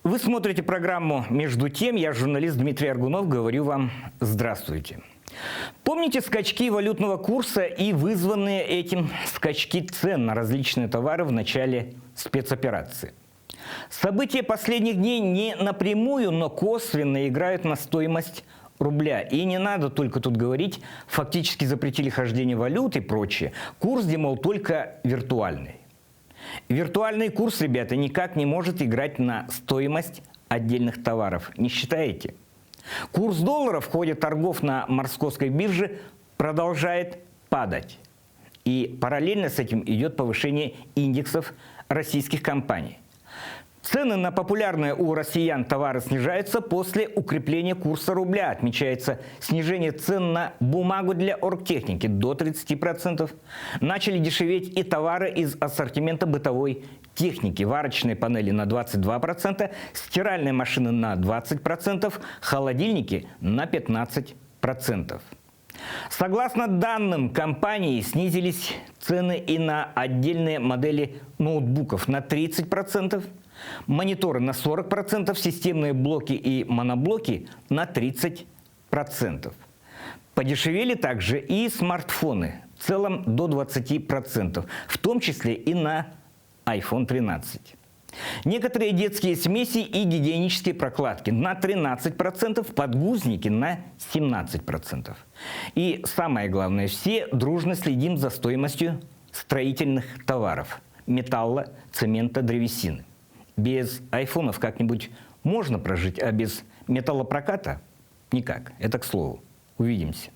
Вы смотрите программу «Между тем». Я журналист Дмитрий Аргунов. Говорю вам здравствуйте. Помните скачки валютного курса и вызванные этим скачки цен на различные товары в начале спецоперации? События последних дней не напрямую, но косвенно играют на стоимость рубля. И не надо только тут говорить, фактически запретили хождение валют и прочее. Курс, где, мол, только виртуальный. Виртуальный курс, ребята, никак не может играть на стоимость отдельных товаров. Не считаете? Курс доллара в ходе торгов на Московской бирже продолжает падать. И параллельно с этим идет повышение индексов российских компаний. Цены на популярные у россиян товары снижаются после укрепления курса рубля. Отмечается снижение цен на бумагу для оргтехники до 30%. Начали дешеветь и товары из ассортимента бытовой техники. Варочные панели на 22%, стиральные машины на 20%, холодильники на 15%. Согласно данным компании, снизились цены и на отдельные модели ноутбуков на 30%, мониторы на 40%, системные блоки и моноблоки на 30%. Подешевели также и смартфоны, в целом до 20%, в том числе и на iPhone 13. Некоторые детские смеси и гигиенические прокладки на 13%, подгузники на 17%. И самое главное, все дружно следим за стоимостью строительных товаров – металла, цемента, древесины. Без айфонов как-нибудь можно прожить, а без металлопроката – никак. Это к слову. Увидимся.